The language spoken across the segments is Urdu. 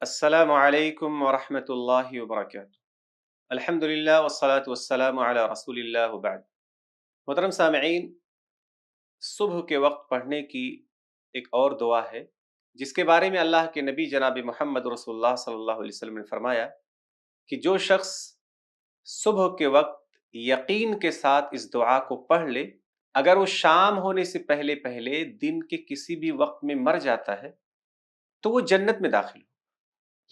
السلام علیکم ورحمۃ اللہ وبرکاتہ۔ الحمدللہ والصلاة والسلام علی رسول اللہ وبعد۔ محترم سامعین، صبح کے وقت پڑھنے کی ایک اور دعا ہے جس کے بارے میں اللہ کے نبی جناب محمد رسول اللہ صلی اللہ علیہ وسلم نے فرمایا کہ جو شخص صبح کے وقت یقین کے ساتھ اس دعا کو پڑھ لے، اگر وہ شام ہونے سے پہلے پہلے دن کے کسی بھی وقت میں مر جاتا ہے تو وہ جنت میں داخل ہو۔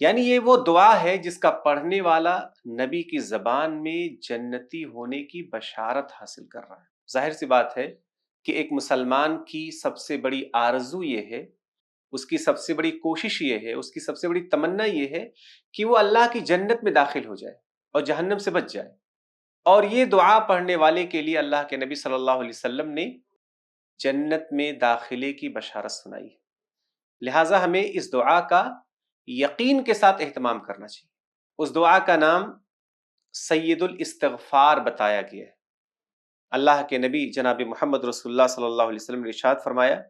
یعنی یہ وہ دعا ہے جس کا پڑھنے والا نبی کی زبان میں جنتی ہونے کی بشارت حاصل کر رہا ہے۔ ظاہر سی بات ہے کہ ایک مسلمان کی سب سے بڑی آرزو یہ ہے، اس کی سب سے بڑی کوشش یہ ہے، اس کی سب سے بڑی تمنا یہ ہے کہ وہ اللہ کی جنت میں داخل ہو جائے اور جہنم سے بچ جائے۔ اور یہ دعا پڑھنے والے کے لیے اللہ کے نبی صلی اللہ علیہ وسلم نے جنت میں داخلے کی بشارت سنائی ہے۔ لہٰذا ہمیں اس دعا کا یقین کے ساتھ اہتمام کرنا چاہیے۔ اس دعا کا نام سید الاستغفار بتایا گیا ہے۔ اللہ کے نبی جناب محمد رسول اللہ صلی اللہ علیہ وسلم نے ارشاد فرمایا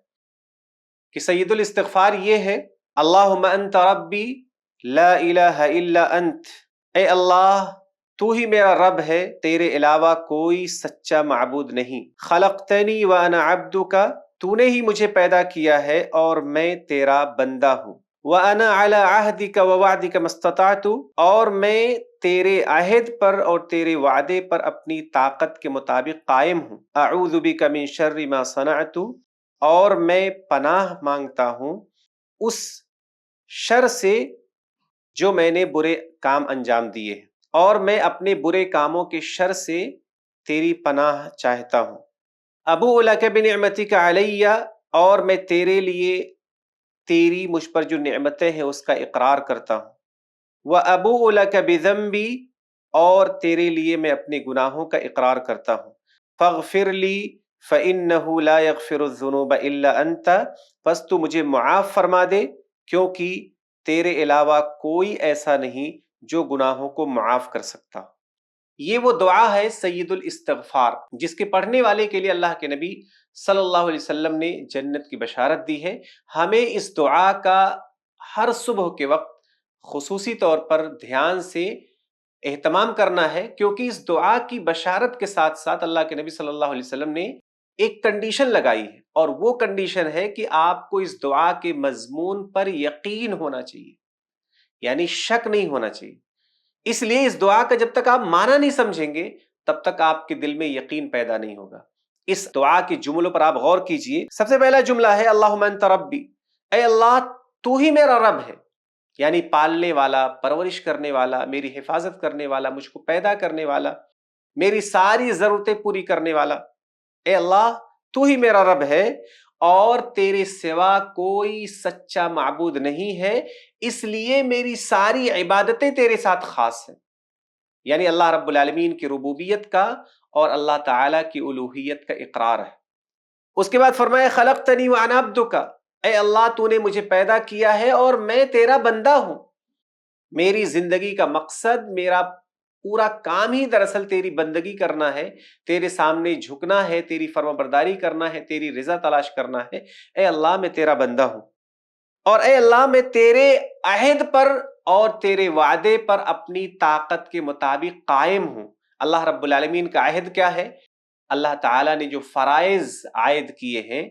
کہ سید الاستغفار یہ ہے: اللہم انت ربی لا الہ الا انت، اے اللہ تو ہی میرا رب ہے، تیرے علاوہ کوئی سچا معبود نہیں۔ خلقتنی وانا عبدک، تو نے ہی مجھے پیدا کیا ہے اور میں تیرا بندہ ہوں۔ وَأَنَا عَلَىٰ عَهْدِكَ وَوَعْدِكَ مَا اسْتَطَعْتُ، اور میں تیرے عہد پر اور تیرے وعدے پر اپنی طاقت کے مطابق قائم ہوں۔ أَعُوذُ بِكَ مِن شَرِّ مَا صَنَعْتُ، اور میں پناہ مانگتا ہوں اس شر سے جو میں نے برے کام انجام دیے ہیں، اور میں اپنے برے کاموں کے شر سے تیری پناہ چاہتا ہوں۔ أَبُوءُ لَكَ بِنِعْمَتِكَ عَلَيَّ، اور میں تیرے لیے تیری مجھ پر جو نعمتیں ہیں اس کا اقرار کرتا ہوں۔ وَأَبُوءُ لَكَ بِذَنبِي، اور تیرے لیے میں اپنے گناہوں کا اقرار کرتا ہوں۔ فاغفر لی فإنہ لا یغفر الذنوب الا انت، پس تو مجھے معاف فرما دے کیونکہ تیرے علاوہ کوئی ایسا نہیں جو گناہوں کو معاف کر سکتا۔ یہ وہ دعا ہے سید الاستغفار جس کے پڑھنے والے کے لیے اللہ کے نبی صلی اللہ علیہ وسلم نے جنت کی بشارت دی ہے۔ ہمیں اس دعا کا ہر صبح کے وقت خصوصی طور پر دھیان سے اہتمام کرنا ہے، کیونکہ اس دعا کی بشارت کے ساتھ ساتھ اللہ کے نبی صلی اللہ علیہ وسلم نے ایک کنڈیشن لگائی ہے، اور وہ کنڈیشن ہے کہ آپ کو اس دعا کے مضمون پر یقین ہونا چاہیے، یعنی شک نہیں ہونا چاہیے۔ اس لیے اس دعا کا جب تک آپ معنی نہیں سمجھیں گے تب تک آپ کے دل میں یقین پیدا نہیں ہوگا۔ اس دعا کے جملوں پر آپ غور کیجئے۔ سب سے پہلا جملہ ہے اللہم انت ربی، اے اللہ تو ہی میرا رب ہے، یعنی پالنے والا، پرورش کرنے والا، میری حفاظت کرنے والا، مجھ کو پیدا کرنے والا، میری ساری ضرورتیں پوری کرنے والا۔ اے اللہ تو ہی میرا رب ہے اور تیرے سوا کوئی سچا معبود نہیں ہے، اس لیے میری ساری عبادتیں تیرے ساتھ خاص ہیں۔ یعنی اللہ رب العالمین کی ربوبیت کا اور اللہ تعالیٰ کی الوہیت کا اقرار ہے۔ اس کے بعد فرمایا خلقتنی وانا عبدک، اے اللہ تو نے مجھے پیدا کیا ہے اور میں تیرا بندہ ہوں۔ میری زندگی کا مقصد، میرا پورا کام ہی دراصل تیری بندگی کرنا ہے، تیرے سامنے جھکنا ہے، تیری فرما برداری کرنا ہے، تیری رضا تلاش کرنا ہے۔ اے اللہ میں تیرا بندہ ہوں، اور اے اللہ میں تیرے عہد پر اور تیرے وعدے پر اپنی طاقت کے مطابق قائم ہوں۔ اللہ رب العالمین کا عہد کیا ہے؟ اللہ تعالیٰ نے جو فرائض عائد کیے ہیں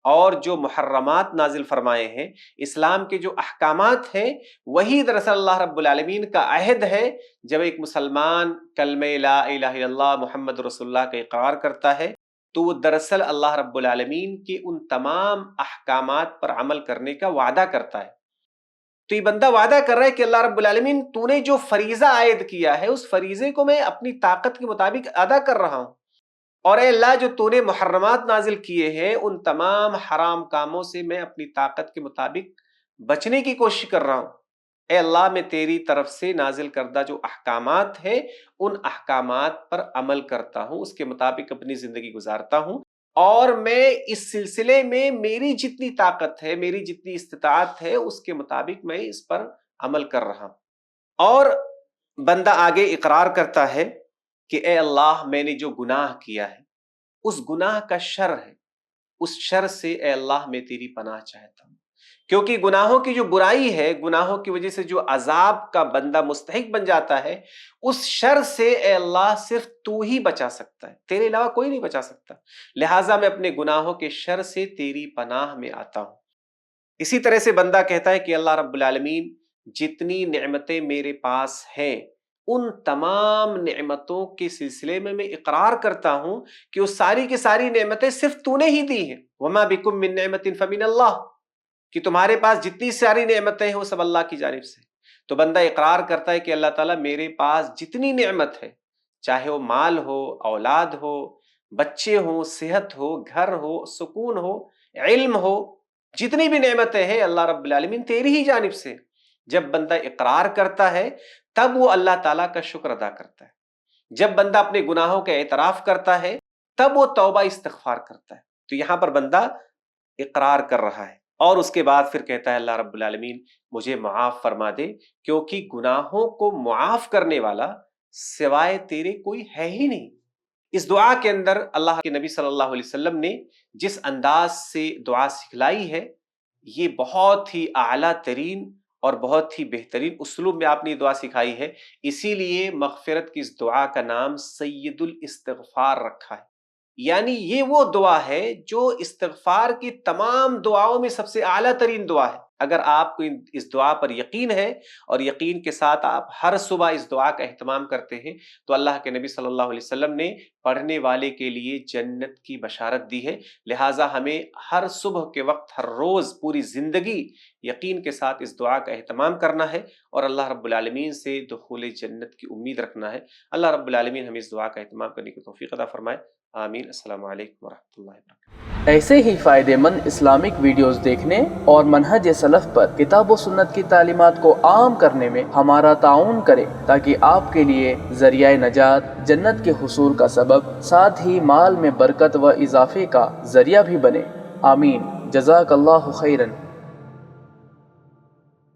اور جو محرمات نازل فرمائے ہیں، اسلام کے جو احکامات ہیں، وہی دراصل اللہ رب العالمین کا عہد ہے۔ جب ایک مسلمان کلمہ لا الہ الا اللہ محمد رسول اللہ کا اقرار کرتا ہے تو وہ دراصل اللہ رب العالمین کے ان تمام احکامات پر عمل کرنے کا وعدہ کرتا ہے۔ تو یہ بندہ وعدہ کر رہا ہے کہ اللہ رب العالمین تو نے جو فریضہ عائد کیا ہے اس فریضے کو میں اپنی طاقت کے مطابق ادا کر رہا ہوں، اور اے اللہ جو تو نے محرمات نازل کیے ہیں ان تمام حرام کاموں سے میں اپنی طاقت کے مطابق بچنے کی کوشش کر رہا ہوں۔ اے اللہ میں تیری طرف سے نازل کردہ جو احکامات ہیں ان احکامات پر عمل کرتا ہوں، اس کے مطابق اپنی زندگی گزارتا ہوں، اور میں اس سلسلے میں میری جتنی طاقت ہے، میری جتنی استطاعت ہے اس کے مطابق میں اس پر عمل کر رہا ہوں۔ اور بندہ آگے اقرار کرتا ہے کہ اے اللہ میں نے جو گناہ کیا ہے اس گناہ کا شر ہے، اس شر سے اے اللہ میں تیری پناہ چاہتا ہوں، کیونکہ گناہوں کی جو برائی ہے، گناہوں کی وجہ سے جو عذاب کا بندہ مستحق بن جاتا ہے، اس شر سے اے اللہ صرف تو ہی بچا سکتا ہے، تیرے علاوہ کوئی نہیں بچا سکتا، لہٰذا میں اپنے گناہوں کے شر سے تیری پناہ میں آتا ہوں۔ اسی طرح سے بندہ کہتا ہے کہ اللہ رب العالمین جتنی نعمتیں میرے پاس ہیں، ان تمام نعمتوں کے سلسلے میں اقرار کرتا ہوں کہ وہ ساری کی ساری نعمتیں صرف تو نے ہی دی ہیں، وما بکم من نعمت فمن اللہ، کہ تمہارے پاس جتنی ساری نعمتیں ہیں وہ سب اللہ کی جانب سے۔ تو بندہ اقرار کرتا ہے کہ اللہ تعالیٰ میرے پاس جتنی نعمت ہے، چاہے وہ مال ہو، اولاد ہو، بچے ہوں، صحت ہو، گھر ہو، سکون ہو، علم ہو، جتنی بھی نعمتیں ہیں اللہ رب العالمین تیری ہی جانب سے۔ جب بندہ اقرار کرتا ہے تب وہ اللہ تعالیٰ کا شکر ادا کرتا ہے، جب بندہ اپنے گناہوں کا اعتراف کرتا ہے تب وہ توبہ استغفار کرتا ہے۔ تو یہاں پر بندہ اقرار کر رہا ہے اور اس کے بعد پھر کہتا ہے اللہ رب العالمین مجھے معاف فرما دے، کیونکہ گناہوں کو معاف کرنے والا سوائے تیرے کوئی ہے ہی نہیں۔ اس دعا کے اندر اللہ کے نبی صلی اللہ علیہ وسلم نے جس انداز سے دعا سکھلائی ہے، یہ بہت ہی اعلیٰ ترین اور بہت ہی بہترین اسلوب میں آپ نے یہ دعا سکھائی ہے، اسی لیے مغفرت کی اس دعا کا نام سید الاستغفار رکھا ہے۔ یعنی یہ وہ دعا ہے جو استغفار کی تمام دعاؤں میں سب سے اعلیٰ ترین دعا ہے۔ اگر آپ کو اس دعا پر یقین ہے اور یقین کے ساتھ آپ ہر صبح اس دعا کا اہتمام کرتے ہیں تو اللہ کے نبی صلی اللہ علیہ وسلم نے پڑھنے والے کے لیے جنت کی بشارت دی ہے۔ لہٰذا ہمیں ہر صبح کے وقت، ہر روز، پوری زندگی یقین کے ساتھ اس دعا کا اہتمام کرنا ہے اور اللہ رب العالمین سے دخول جنت کی امید رکھنا ہے۔ اللہ رب العالمین ہمیں اس دعا کا اہتمام کرنے کی توفیق عطا فرمائے، آمین۔ السلام علیکم ورحمۃ اللہ وبرکاتہ۔ ایسے ہی فائدے مند اسلامک ویڈیوز دیکھنے اور منہج سلف پر کتاب و سنت کی تعلیمات کو عام کرنے میں ہمارا تعاون کریں، تاکہ آپ کے لیے ذریعہ نجات، جنت کے حصول کا سبب، ساتھ ہی مال میں برکت و اضافے کا ذریعہ بھی بنے، آمین۔ جزاک اللہ خیرن۔